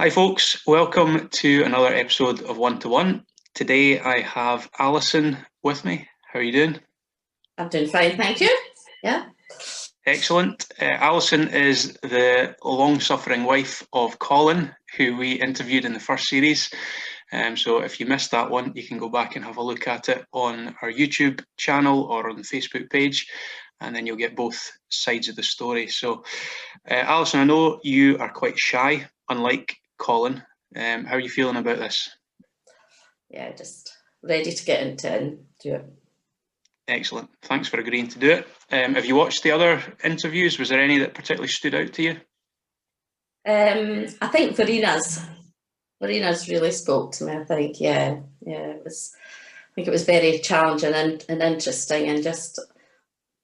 Hi folks, welcome to another episode of One to One. Today I have Alison with me. How are you doing? I'm doing fine, thank you. Yeah. Excellent. Alison is the long-suffering wife of Colin, who we interviewed in the first series. So if you missed that one, you can go back and have a look at it on our YouTube channel or on the Facebook page, and then you'll get both sides of the story. So Alison, I know you are quite shy, unlike Colin. How are you feeling about this? Yeah, just ready to get into it and do it. Excellent. Thanks for agreeing to do it. Have you watched the other interviews? Was there any that particularly stood out to you? I think Verena's really spoke to me. I think, yeah, it was. I think it was very challenging and interesting, and just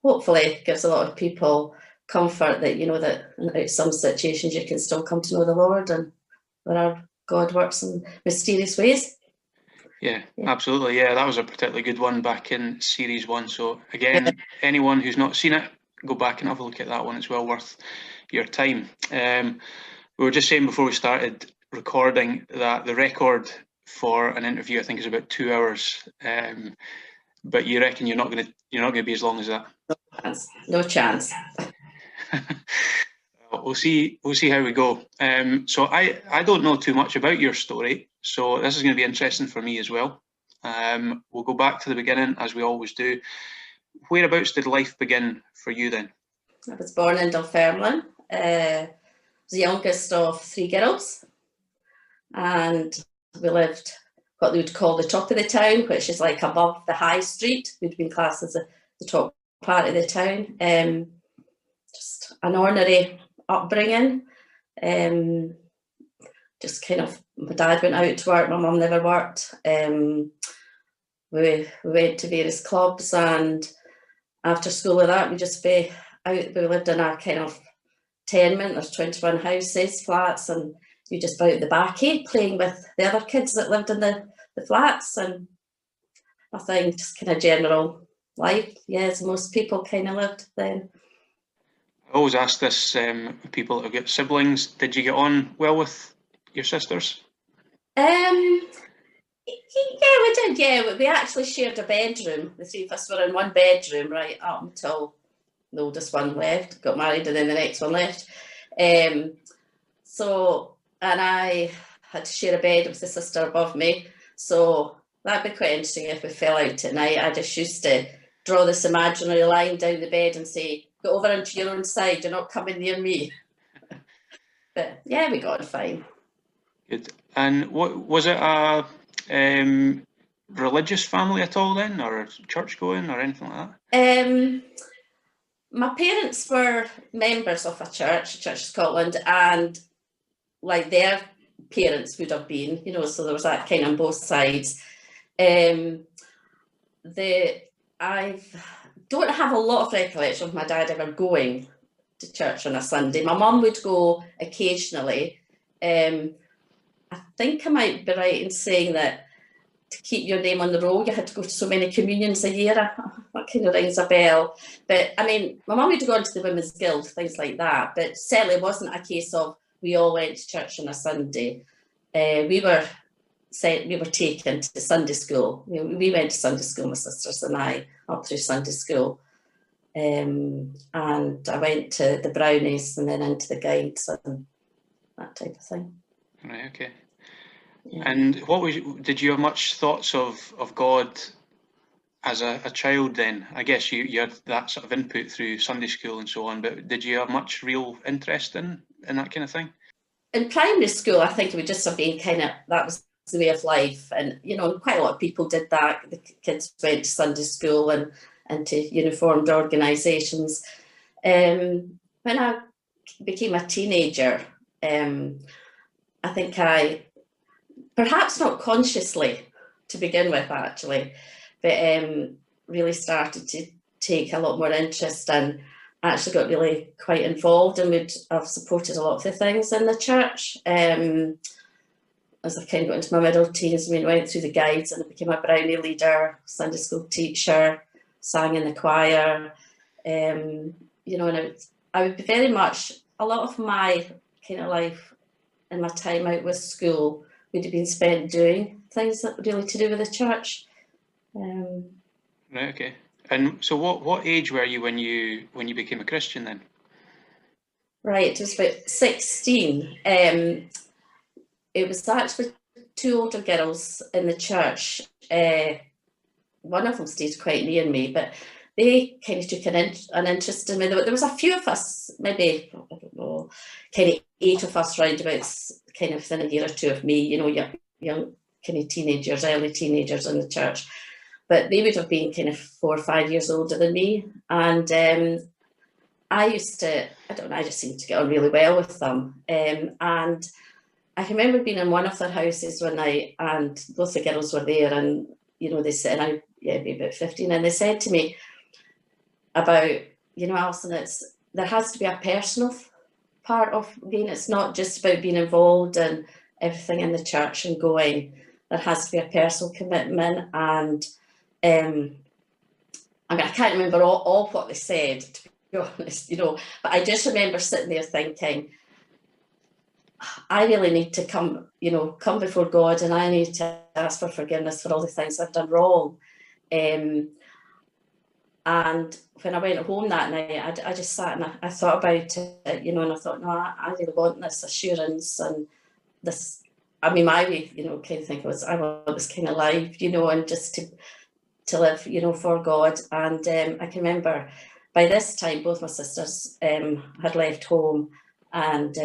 hopefully gives a lot of people comfort that that in some situations you can still come to know the Lord, and that God works in mysterious ways. Yeah, absolutely. Yeah, that was a particularly good one back in series 1. So again, anyone who's not seen it, go back and have a look at that one. It's well worth your time. We were just saying before we started recording that the record for an interview, I think, is about 2 hours. But you reckon you're not going to be as long as that? No chance. We'll see how we go. So I don't know too much about your story, so this is going to be interesting for me as well. We'll go back to the beginning, as we always do. Whereabouts did life begin for you then? I was born in Dunfermline. I was the youngest of 3 girls, and we lived what they would call the top of the town, which is like above the high street. We'd been classed as the top part of the town. Just an ordinary upbringing. Just kind of, my dad went out to work, my mum never worked. We went to various clubs, and after school of that, we just be out. We lived in a kind of tenement. There's 21 houses, flats, and you just out the backy playing with the other kids that lived in the flats, and nothing, just kind of general life. Yes, most people kind of lived then. I always ask this, people that have got siblings, did you get on well with your sisters? Yeah, we did. Yeah, we actually shared a bedroom. The 3 of us were in one bedroom right up until the oldest one left, got married, and then the next one left. So, and I had to share a bed with the sister above me. So that'd be quite interesting if we fell out at night. I just used to draw this imaginary line down the bed and say, "Go over onto your own side, you're not coming near me." But yeah, we got on fine. Good. And what was it, a religious family at all then, or church going or anything like that? My parents were members of a church, Church of Scotland, and like their parents would have been, so there was that kind of on both sides. I don't have a lot of recollection of my dad ever going to church on a Sunday. My mum would go occasionally. I think I might be right in saying that to keep your name on the roll, you had to go to so many communions a year. That kind of rings a bell. But I mean, my mum would go into the Women's Guild, things like that. But certainly it wasn't a case of we all went to church on a Sunday. We were taken to Sunday school. We went to Sunday school, my sisters and I, up through Sunday school. And I went to the Brownies and then into the Guides and that type of thing. Right, okay. Yeah. And did you have much thoughts of God as a child then? I guess you had that sort of input through Sunday school and so on, but did you have much real interest in that kind of thing? In primary school, I think it would just have been that was the way of life. And, quite a lot of people did that. The kids went to Sunday school and into uniformed organisations. When I became a teenager, I think perhaps not consciously to begin with actually, but really started to take a lot more interest and actually got really quite involved, and I've supported a lot of the things in the church. As I kind of got into my middle teens, went through the Guides and I became a Brownie leader, Sunday school teacher, sang in the choir, and I would be very much, a lot of my kind of life in my time out with school would have been spent doing things that really to do with the church. Right, okay. And so what age were you when you became a Christian then? Right, it was about 16. It was actually two older girls in the church. One of them stayed quite near me, but they kind of took an interest in me. There was a few of us, maybe, I don't know, kind of 8 of us roundabouts, kind of within a year or two of me, you know, young kind of teenagers, early teenagers in the church. But they would have been kind of 4 or 5 years older than me. And I used to, I don't know, I just seemed to get on really well with them. And I can remember being in one of their houses one night, and both the girls were there, and, you know, they said, I'd be about 15, and they said to me about, you know, Alison, there has to be a personal part of being, it's not just about being involved in everything in the church and going, there has to be a personal commitment. And I mean, I can't remember all what they said, to be honest, you know, but I just remember sitting there thinking, I really need to come before God, and I need to ask for forgiveness for all the things I've done wrong. And when I went home that night, I just sat and I thought about it, you know, and I thought, no, I really want this assurance and this. I mean, my way, you know, kind of think I want this kind of life, you know, and just to live, you know, for God. And I can remember by this time both my sisters had left home, and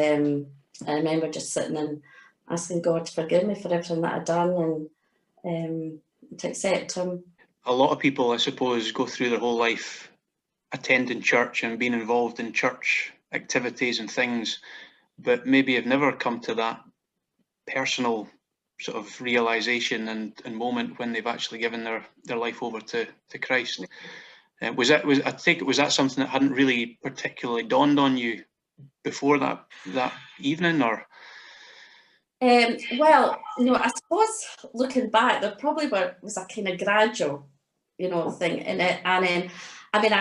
I remember just sitting and asking God to forgive me for everything that I'd done, and to accept Him. A lot of people, I suppose, go through their whole life attending church and being involved in church activities and things, but maybe have never come to that personal sort of realization and moment when they've actually given their life over to Christ. Was that something that hadn't really particularly dawned on you before that evening, or? Well, you know, I suppose looking back, there probably was a kind of gradual, you know, thing in it. And I mean,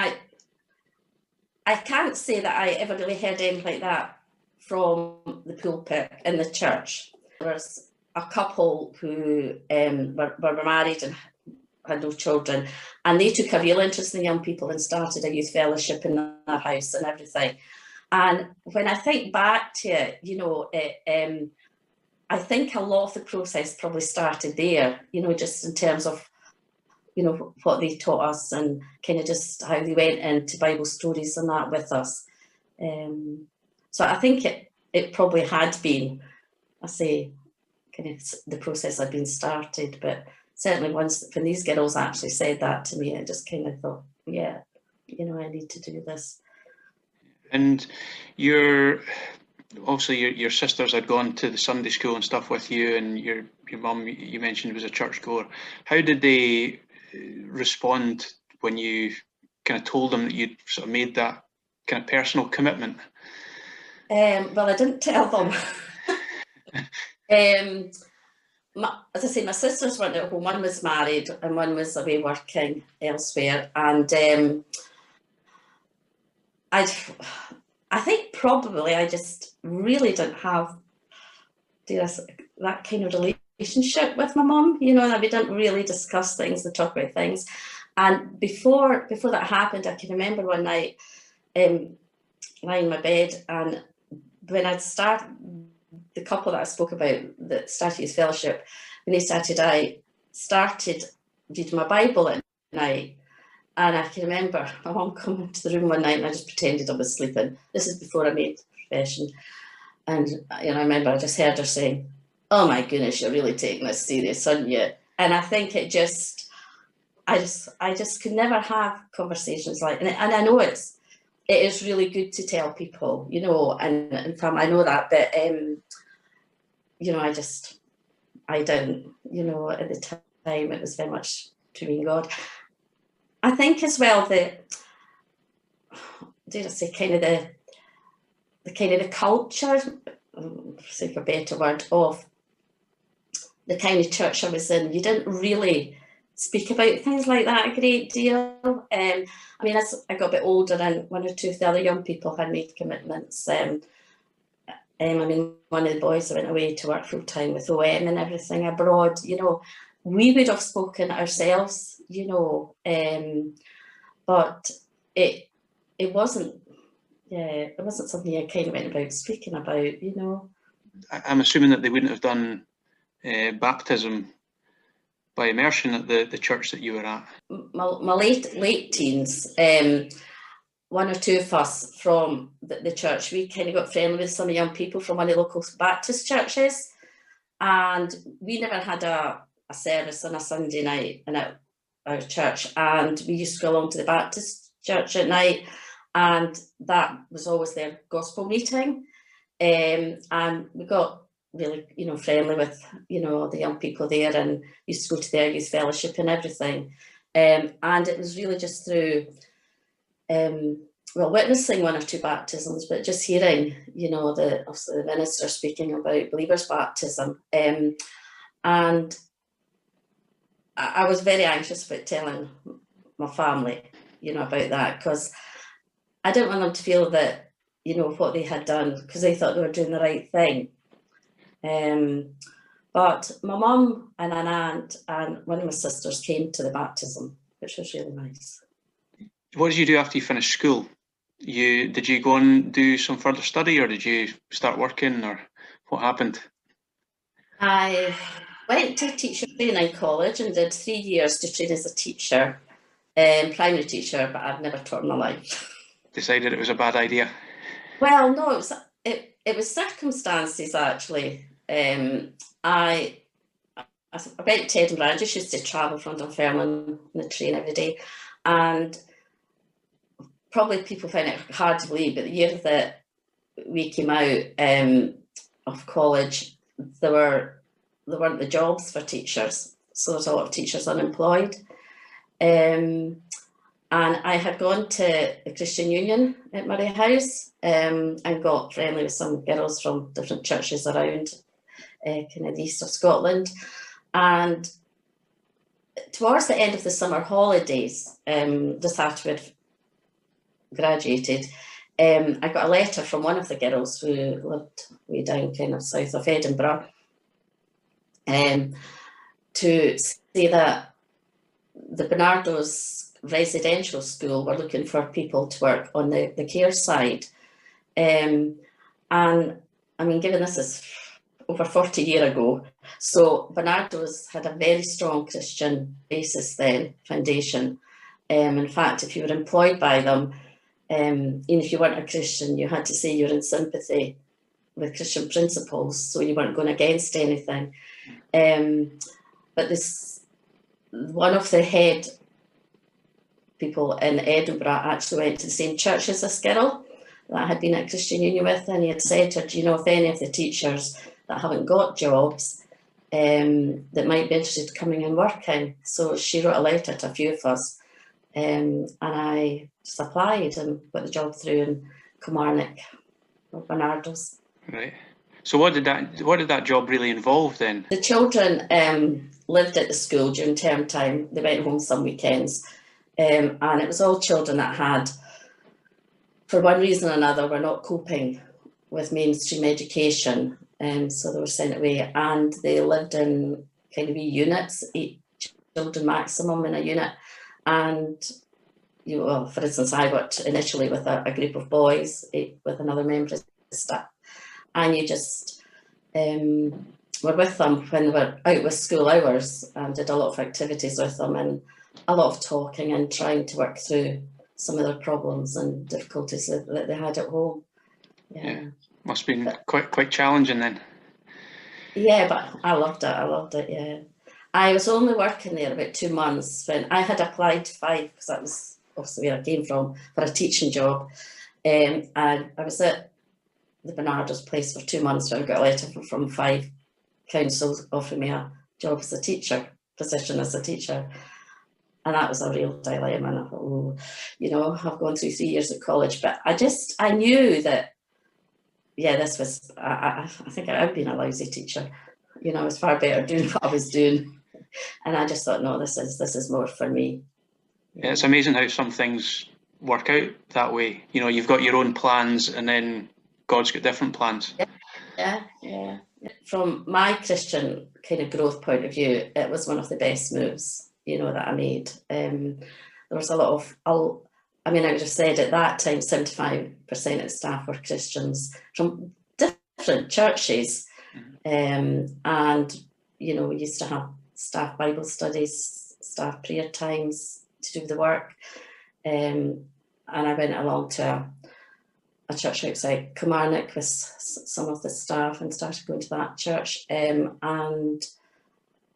I can't say that I ever really heard anything like that from the pulpit in the church. There was a couple who were married and had no children, and they took a real interest in young people and started a youth fellowship in their house and everything. And when I think back to it, you know, I think a lot of the process probably started there, you know, just in terms of, you know, what they taught us and kind of just how they went into Bible stories and that with us. So I think it probably had been, I say, kind of the process had been started, but certainly when these girls actually said that to me, I just kind of thought, yeah, you know, I need to do this. And obviously your sisters had gone to the Sunday school and stuff with you, and your mum, you mentioned, was a churchgoer. How did they respond when you kind of told them that you'd sort of made that kind of personal commitment? Well, I didn't tell them. As I say, my sisters weren't at home. One was married and one was away working elsewhere. And I think probably I just really didn't have that kind of relationship with my mum, you know, and we didn't really discuss things and talk about things. And before that happened, I can remember one night lying in my bed, and when I'd started, the couple that I spoke about that started youth fellowship, when they started, I started reading my Bible at night. And I can remember my mum coming into the room one night and I just pretended I was sleeping. This is before I made profession. And you know, I remember I just heard her saying, "Oh my goodness, you're really taking this serious, aren't you?" And I think I just could never have conversations like, and I know it is really good to tell people, you know, and I know that, but you know, I didn't, you know, at the time it was very much to me and God. I think as well that, did I say, kind of the culture, for sake of a better word, of the kind of church I was in, you didn't really speak about things like that a great deal. I mean, as I got a bit older and one or two of the other young people had made commitments, I mean, one of the boys went away to work full time with OM and everything abroad. You know, we would have spoken ourselves, you know, but it wasn't. Yeah, it wasn't something I kind of went about speaking about, you know. I'm assuming that they wouldn't have done baptism by immersion at the church that you were at. My late teens, one or two of us from the church, we kind of got friendly with some young people from one of the local Baptist churches, and we never had a service on a Sunday night in our church, and we used to go along to the Baptist church at night, and that was always their gospel meeting, and we got really, you know, friendly with, you know, the young people there, and used to go to their youth fellowship and everything, and it was really just through well, witnessing one or two baptisms, but just hearing, you know, obviously the minister speaking about believers' baptism, and I was very anxious about telling my family, you know, about that, because I didn't want them to feel that, you know, what they had done, because they thought they were doing the right thing. But my mum and an aunt and one of my sisters came to the baptism, which was really nice. What did you do after you finished school? Did you go and do some further study, or did you start working, or what happened? I went to teacher training college and did 3 years to train as a teacher, primary teacher, but I've never taught in my life. Decided it was a bad idea? Well, no, it was circumstances, actually. I went to Edinburgh. I just used to travel from Dunfermline on the train every day, and probably people find it hard to believe, but the year that we came out of college, there weren't the jobs for teachers, so there's a lot of teachers unemployed. And I had gone to the Christian Union at Murray House, and got friendly with some girls from different churches around kind of the east of Scotland. And towards the end of the summer holidays, just after we'd graduated, I got a letter from one of the girls who lived way down kind of south of Edinburgh, to say that the Bernardo's residential school were looking for people to work on the care side. And I mean, given this is over 40 years ago, so Bernardo's had a very strong Christian basis then, foundation. In fact, if you were employed by them, even if you weren't a Christian, you had to say you're in sympathy with Christian principles, so you weren't going against anything. But one of the head people in Edinburgh actually went to the same church as this girl that I had been at Christian Union with, and he had said to her, do you know if any of the teachers that haven't got jobs that might be interested in coming and working? So she wrote a letter to a few of us, and I just applied and got the job through in Kilmarnock or Bernardo's. Right. So what did that job really involve then? The children lived at the school during term time. They went home some weekends, and it was all children that had, for one reason or another, were not coping with mainstream education, so they were sent away, and they lived in kind of wee units, 8 children maximum in a unit. And you know, well, for instance, I worked initially with a group of boys, with another member of the staff, and you just were with them when they were out with school hours, and did a lot of activities with them, and a lot of talking and trying to work through some of their problems and difficulties that they had at home. Yeah. Must have been quite challenging then. Yeah, but I loved it, yeah. I was only working there about 2 months when I had applied to Fife, because that was obviously where I came from, for a teaching job. And I was at the Bernardo's place for 2 months when I got a letter from Fife Council offering me a job as a teacher, position as a teacher. And that was a real dilemma. And I thought, oh, you know, I've gone through 3 years at college, but I knew that, yeah, this was, I think I'd been a lousy teacher. You know, I was far better doing what I was doing. And I just thought, no, this is more for me. Yeah, it's amazing how some things work out that way. You know, you've got your own plans, and then God's got different plans. Yeah. From my Christian kind of growth point of view, it was one of the best moves, that I made. There was a lot of, I would have said at that time, 75% of the staff were Christians from different churches. And, we used to have staff Bible studies, staff prayer times to do the work. And I went along to a church outside Kilmarnock with some of the staff and started going to that church. And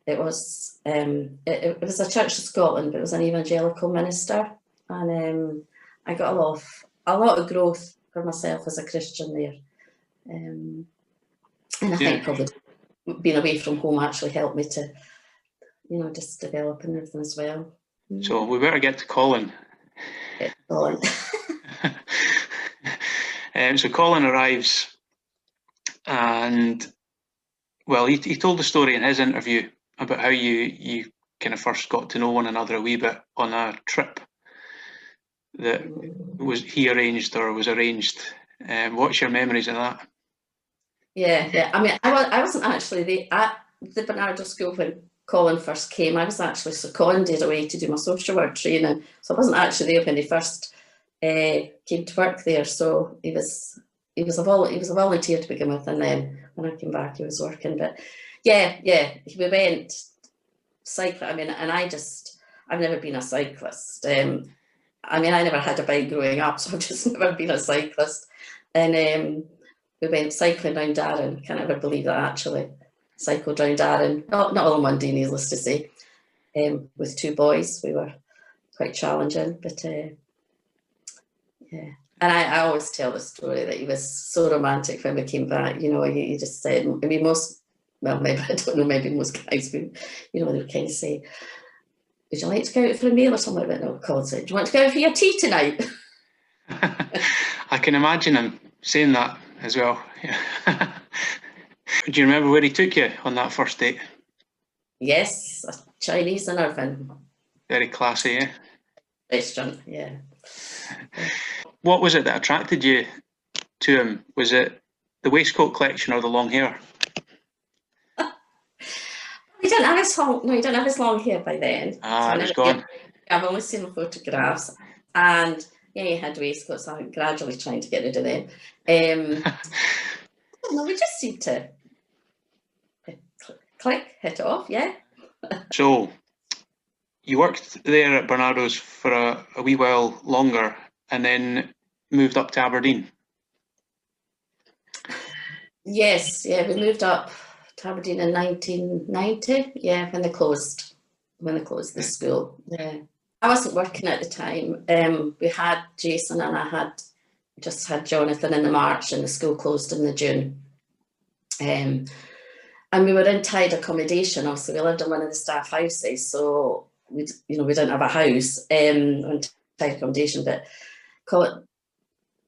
it was it was a church in Scotland, but it was an evangelical minister. And I got a lot of growth for myself as a Christian there. And I think probably being away from home actually helped me to, just develop and everything as well. So we better get to Colin. Get Colin. So Colin arrives, and he told the story in his interview about how you kind of first got to know one another a wee bit on a trip that he arranged or was arranged. What's your memories of that? Yeah. I wasn't actually at the Bernardo School when Colin first came. I was actually seconded away to do my social work training, so I wasn't actually there when he first came to work there. So he was a volunteer to begin with, and then when I came back, he was working. But we went cycling. And I've never been a cyclist. I never had a bike growing up, so I've just never been a cyclist. And we went cycling down Darren. Can't ever believe that, actually. Cycled down Darren, not all in one day, needless to say, with two boys. We were quite challenging, but yeah. And I always tell the story that he was so romantic when we came back. He just said, maybe most guys would, they would kind of say, would you like to go out for a meal or something? But no, Colin said, do you want to go out for your tea tonight? I can imagine him saying that as well. Yeah. Do you remember where he took you on that first date? Yes, a Chinese in Irvine. Very classy, eh? Restaurant, yeah. What was it that attracted you to him? Was it the waistcoat collection or the long hair? He didn't have his long hair by then. It was gone. I've only seen the photographs, and he had waistcoats. So I'm gradually trying to get rid of them. We just seemed to hit it off, yeah. So you worked there at Bernardo's for a wee while longer, and then moved up to Aberdeen. Yes, we moved up to Aberdeen in 1990. Yeah, when they closed the school. Yeah, I wasn't working at the time. We had Jason, and I had Jonathan in the March, and the school closed in the June. And we were in tied accommodation. Also, we lived in one of the staff houses, so we didn't have a house in tied accommodation. But Colin,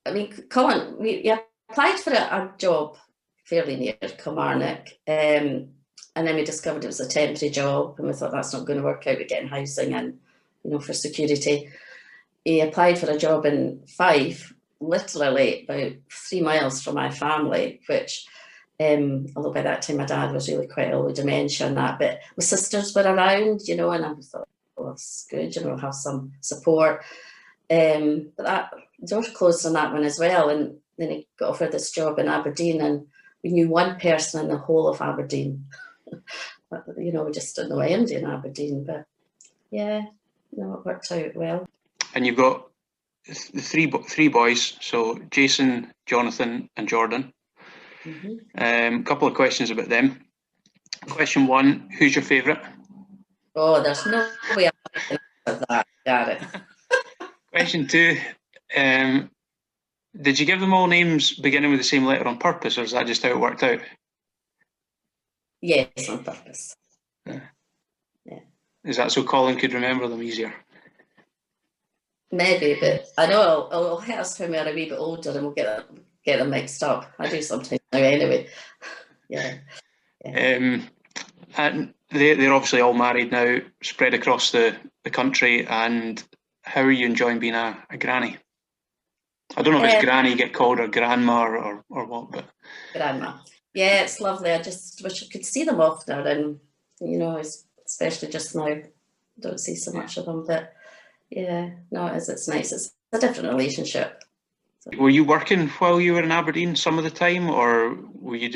we applied for a job fairly near Kilmarnock, and then we discovered it was a temporary job, and we thought that's not going to work out with getting housing and for security. He applied for a job in Fife, literally about 3 miles from my family, which although by that time my dad was really quite ill with dementia and that, but my sisters were around, and I thought, well, that's good, have some support. But that door closed on that one as well, and then he got offered this job in Aberdeen, and we knew one person in the whole of Aberdeen. But, we just didn't know anybody in Aberdeen, but yeah, it worked out well. And you've got three boys, so Jason, Jonathan and Jordan. A couple of questions about them. Question 1, who's your favourite? Oh, there's no way I can answer that. Got it. Question 2, did you give them all names beginning with the same letter on purpose, or is that just how it worked out? Yes, on purpose. Yeah. Is that so Colin could remember them easier? Maybe, but I know it'll hit us when we're a wee bit older and we'll get them mixed up. I do sometimes now anyway. Yeah. And they're obviously all married now, spread across the country. And how are you enjoying being a granny? I don't know if it's granny get called or grandma or what, but grandma. Yeah, it's lovely. I just wish I could see them oftener, and especially just now, I don't see so much of them. But yeah, no, it's nice. It's a different relationship. So. Were you working while you were in Aberdeen some of the time, or were you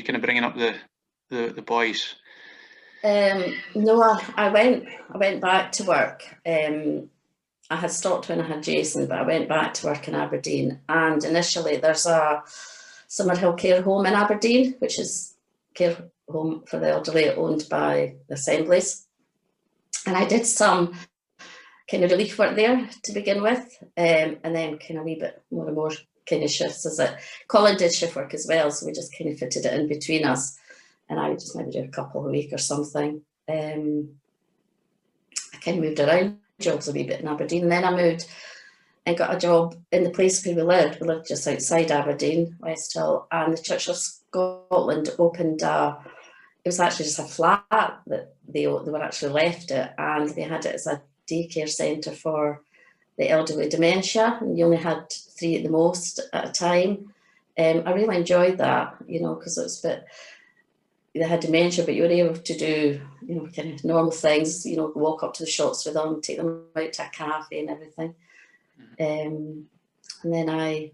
kind of bringing up the boys? No, I went back to work. I had stopped when I had Jason, but I went back to work in Aberdeen. And initially, there's a Summerhill care home in Aberdeen, which is care home for the elderly, owned by the Assemblies. And I did some kind of relief work there to begin with, and then kind of a wee bit more and more kind of shifts as it. Colin did shift work as well, so we just kind of fitted it in between us, and I would just maybe do a couple a week or something. I kind of moved around jobs a wee bit in Aberdeen, and then I moved and got a job in the place where we lived. We lived just outside Aberdeen, West Hill, and the Church of Scotland opened it was actually just a flat that they were actually left it, and they had it as a daycare centre for the elderly dementia, and you only had 3 at the most at a time. I really enjoyed that, because it was a bit, they had dementia, but you were able to do, kind of normal things, walk up to the shops with them, take them out to a cafe and everything. And then I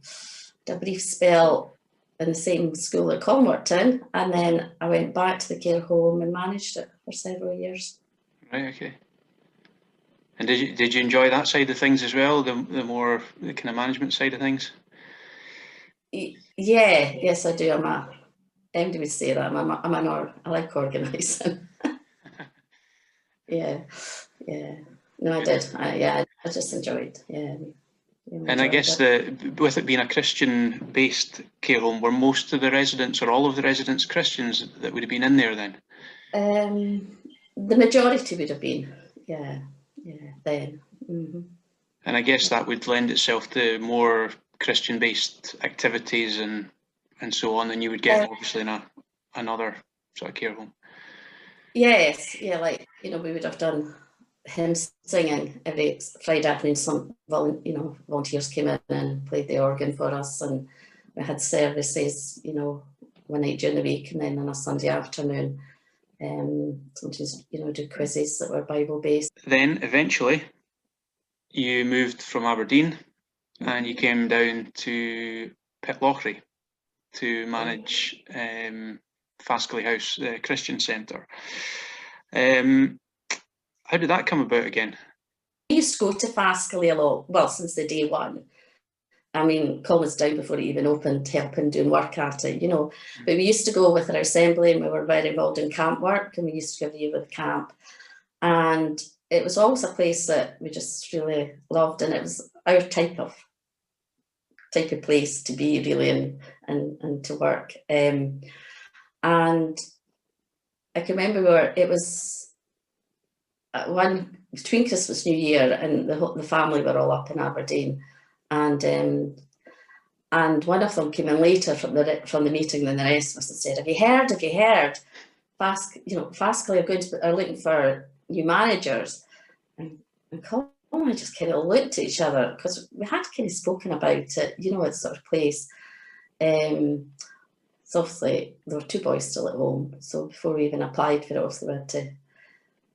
did a brief spell in the same school that Colin worked in, and then I went back to the care home and managed it for several years. Right, okay. And did you enjoy that side of things as well, the kind of management side of things? Yeah, yes, I do. MD would say that I like organising. yeah. No, I did. I just enjoyed. Yeah. And I guess with it being a Christian-based care home, were most of the residents or all of the residents Christians that would have been in there then? The majority would have been, yeah, then. Mm-hmm. And I guess that would lend itself to more Christian-based activities and so on than you would get obviously in another sort of care home. Yes, yeah, we would have done hymn singing every Friday afternoon. Some volunteers came in and played the organ for us, and we had services, one night during the week, and then on a Sunday afternoon, sometimes do quizzes that were Bible based. Then eventually, you moved from Aberdeen, and you came down to Pitlochry to manage Fascially House, the Christian Centre. How did that come about again? We used to go to Fascially a lot, well, since the day one. I mean, Colin was down before it even opened, helping doing work at it, But we used to go with our assembly, and we were very involved in camp work, and we used to go every with camp. And it was always a place that we just really loved, and it was our type of place to be really and to work. And I can remember it was one between Christmas, New Year, and the family were all up in Aberdeen, and one of them came in later from the meeting than the rest of us and said, "Have you heard? Fascially are looking for new managers." And Colin and I just kind of looked at each other because we had kind of spoken about it, it's sort of place. So obviously there were 2 boys still at home, so before we even applied for it, obviously we had to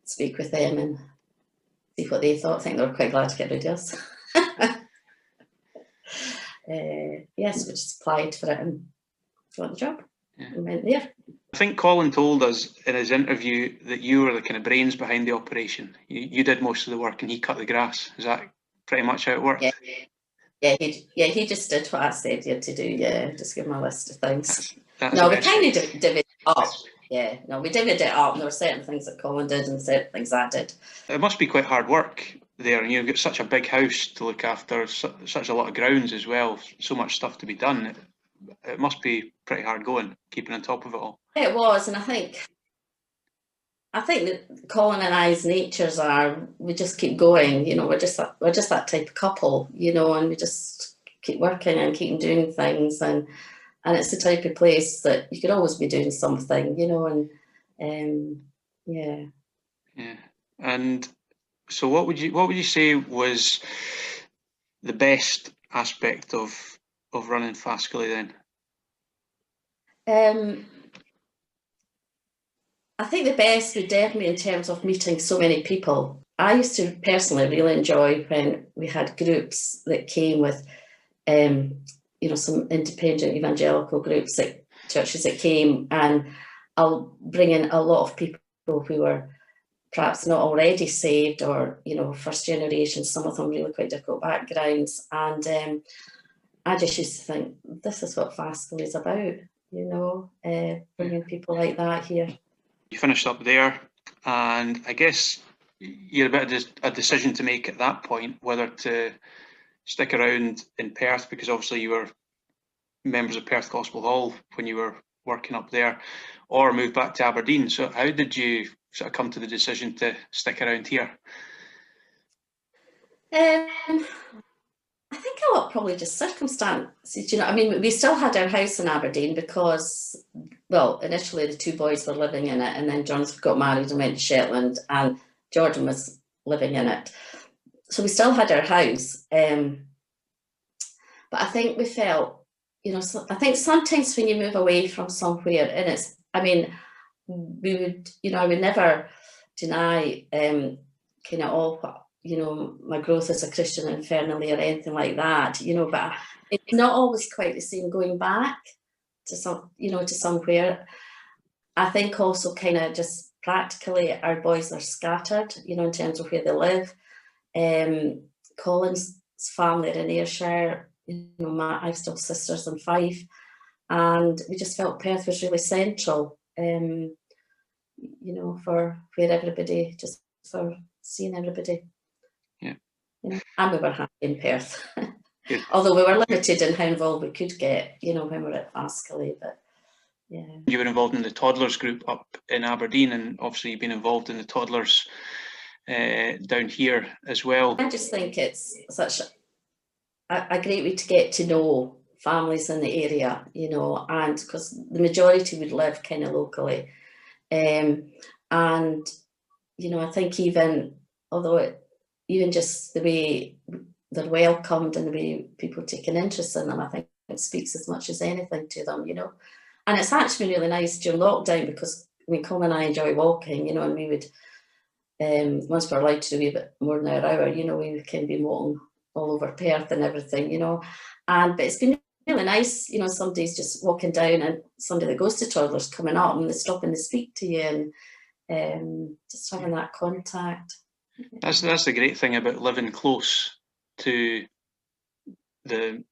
speak with them and see what they thought. I think they were quite glad to get rid of us. Yes, we just applied for it and got the job. Yeah. And went there. I think Colin told us in his interview that you were the kind of brains behind the operation. You did most of the work and he cut the grass. Is that pretty much how it worked? Yeah, he just did what I said he had to do. Yeah, just give him a list of things. That's no, we kind of divvied it up. Yeah, no, we divvied it up. And there were certain things that Colin did and certain things I did. It must be quite hard work there, and you've got such a big house to look after, such a lot of grounds as well, so much stuff to be done. It must be pretty hard going, keeping on top of it all. It was, and I think that Colin and I's natures are, we just keep going, we're just that type of couple, and we just keep working and keep doing things, and it's the type of place that you could always be doing something, and yeah. And so what would you say was the best aspect of running Fascially then? I think the best would definitely in terms of meeting so many people. I used to personally really enjoy when we had groups that came with, some independent evangelical groups, like churches that came, and I'll bring in a lot of people who were perhaps not already saved, or first generation, some of them really quite difficult backgrounds, and I just used to think this is what Fascially is about, bringing people like that here. You finished up there, and I guess you had a bit of a decision to make at that point, whether to stick around in Perth, because obviously you were members of Perth Gospel Hall when you were working up there, or move back to Aberdeen. So how did you sort of come to the decision to stick around here? I think a lot probably just circumstances, we still had our house in Aberdeen because, well, initially the two boys were living in it, and then Jonathan got married and went to Shetland, and Jordan was living in it. So we still had our house. But I think we felt, I think sometimes when you move away from somewhere, and we would, I would never deny kind of all my growth as a Christian infernally or anything like that, but it's not always quite the same going back to to somewhere. I think also kind of just practically our boys are scattered, in terms of where they live. Colin's family are in Ayrshire, I've still sisters in Fife, and we just felt Perth was really central, for where everybody, just for seeing everybody. Yeah. And we were happy in Perth. Although we were limited in how involved we could get, when we were at Fascially, but yeah. You were involved in the toddlers group up in Aberdeen, and obviously you've been involved in the toddlers down here as well. I just think it's such a great way to get to know families in the area, and because the majority would live kind of locally. And, I think even just the way they're welcomed and the way people take an interest in them, I think it speaks as much as anything to them, And it's actually really nice during lockdown because Colin and I enjoy walking, and we would, once we're allowed to do a bit more than an hour, we can be walking all over Perth and everything, but it's been really nice, some days just walking down and somebody that goes to toddlers coming up and they stop and they speak to you, and just having that contact. That's the great thing about living close to the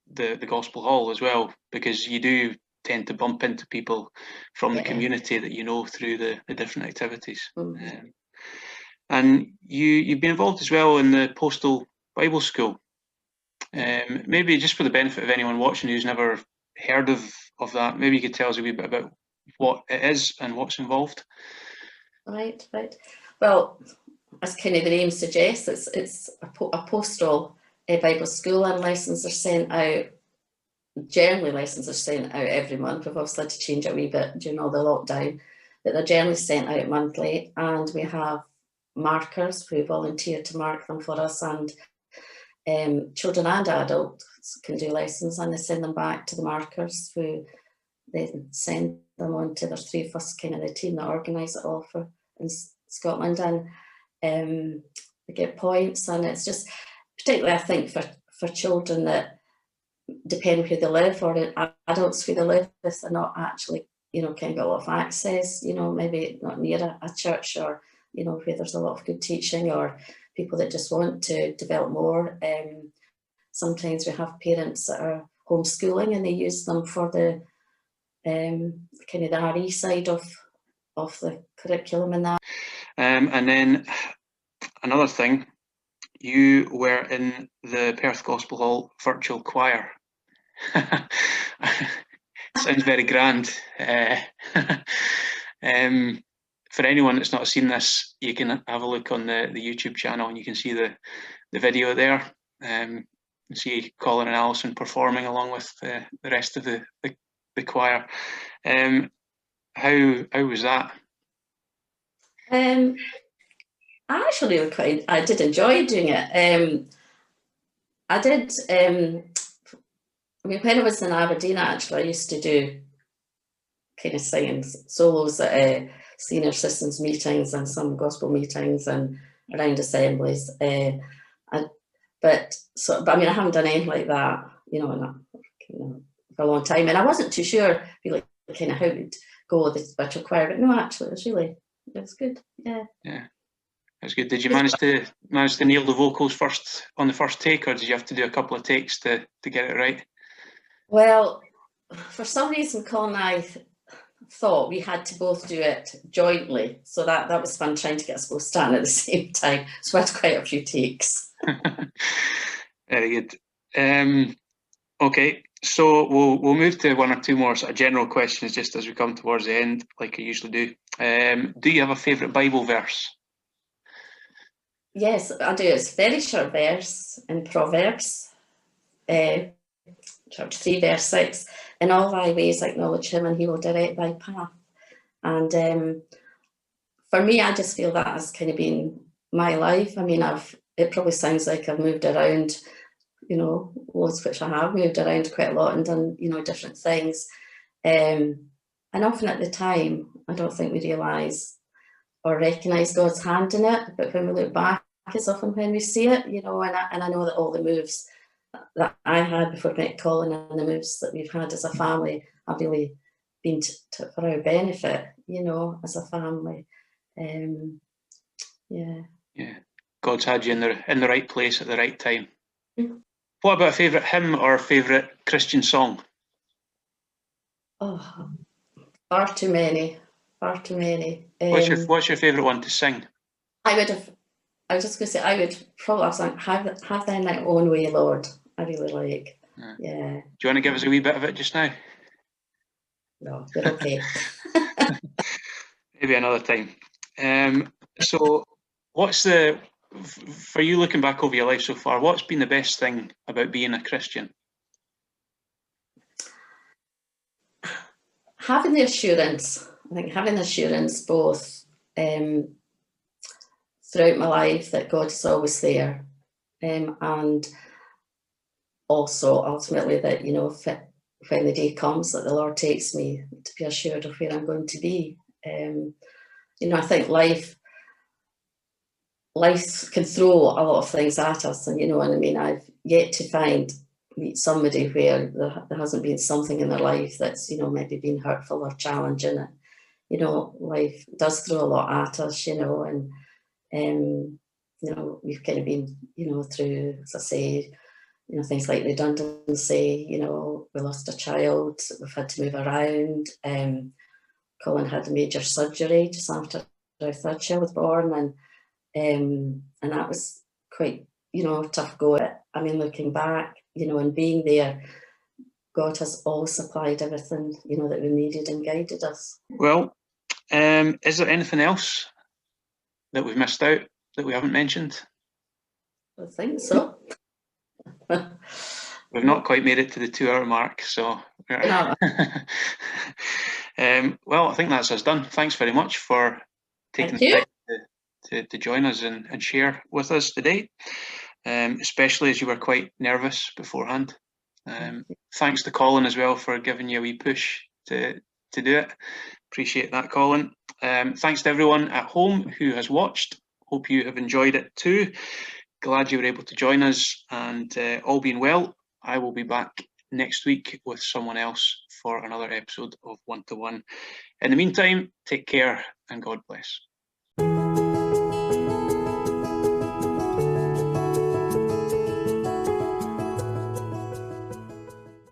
Gospel Hall as well, because you do tend to bump into people from the community that through the different activities. Mm-hmm. And you've been involved as well in the Postal Bible School. Maybe just for the benefit of anyone watching who's never heard of that, maybe you could tell us a wee bit about what it is and what's involved. Right. Well, as kind of the name suggests, it's a postal Bible school, and lessons are sent out. Generally, lessons are sent out every month. We've obviously had to change it a wee bit during all the lockdown, but they're generally sent out monthly, and we have markers who volunteer to mark them for us, and children and adults can do lessons, and they send them back to the markers who then send them on to, there's three of us kind of the team that organise it all in Scotland, and they get points, and it's just particularly I think for children that depend where they live, or adults where they live, if they're not actually can get a lot of access, maybe not near a church, or where there's a lot of good teaching, or people that just want to develop more. Sometimes we have parents that are homeschooling and they use them for the kind of the RE side of the curriculum and that. And then another thing, you were in the Perth Gospel Hall virtual choir. Sounds very grand. For anyone that's not seen this, you can have a look on the YouTube channel and you can see the video there. You see Colin and Alison performing along with the rest of the choir. How was that? I did enjoy doing it. I did. When I was in Aberdeen, actually, I used to do kind of singing solos at senior citizens meetings and some gospel meetings and around assemblies. But I mean, I haven't done anything like that, you know, for a long time. And I wasn't too sure really kind of how it would go with the spiritual choir, but no, actually, it was good. Yeah. Yeah. That's good. Did you manage to nail the vocals first on the first take, or did you have to do a couple of takes to get it right? Well, for some reason, Colin and I thought we had to both do it jointly, so that was fun trying to get us both standing at the same time. So I had quite a few takes. Very good. Okay, so we'll move to one or two more sort of general questions just as we come towards the end, like I usually do. Do you have a favourite Bible verse? Yes, I do. It's a very short verse in Proverbs, chapter 3, verse 6. In all thy ways acknowledge him and he will direct thy path. And for me, I just feel that has kind of been my life. I mean, it probably sounds like I've moved around, you know, loads, which I have moved around quite a lot and done, you know, different things. And often at the time, I don't think we realise or recognise God's hand in it, but when we look back, it's often when we see it, you know, and I know that all the moves that I had before I met Colin and the moves that we've had as a family have really been for our benefit, you know, as a family. Yeah. God's had you in the right place at the right time. Mm-hmm. What about a favourite hymn or favourite Christian song? Oh, far too many. What's your favourite one to sing? I was just going to say, I would probably have sung Have Thine Thy Own Way, Lord. I really like. Yeah. Do you want to give us a wee bit of it just now? No, you're okay. Maybe another time. So what's for you looking back over your life so far, what's been the best thing about being a Christian? Having the assurance, I think having the assurance both throughout my life that God is always there, and also ultimately that, you know, when the day comes that the Lord takes me, to be assured of where I'm going to be. You know, I think life can throw a lot of things at us, and you know what I mean. I've yet to meet somebody where there hasn't been something in their life that's, you know, maybe been hurtful or challenging. And you know, life does throw a lot at us, you know, and you know, we've kind of been, you know, through, as I say, you know, things like redundancy. You know, we lost a child, we've had to move around. Colin had a major surgery just after our third child was born, and that was quite, you know, tough go. I mean, looking back, you know, and being there, God has always supplied everything, you know, that we needed and guided us. Well, is there anything else that we've missed out that we haven't mentioned? I think so. We've not quite made it to the 2-hour mark, so No. well, I think that's us done. Thanks very much for taking the time to join us and share with us today, especially as you were quite nervous beforehand. Thanks to Colin as well for giving you a wee push to do it. Appreciate that, Colin. Thanks to everyone at home who has watched. Hope you have enjoyed it too. Glad you were able to join us, and all being well, I will be back next week with someone else for another episode of One to One. In the meantime, take care and God bless.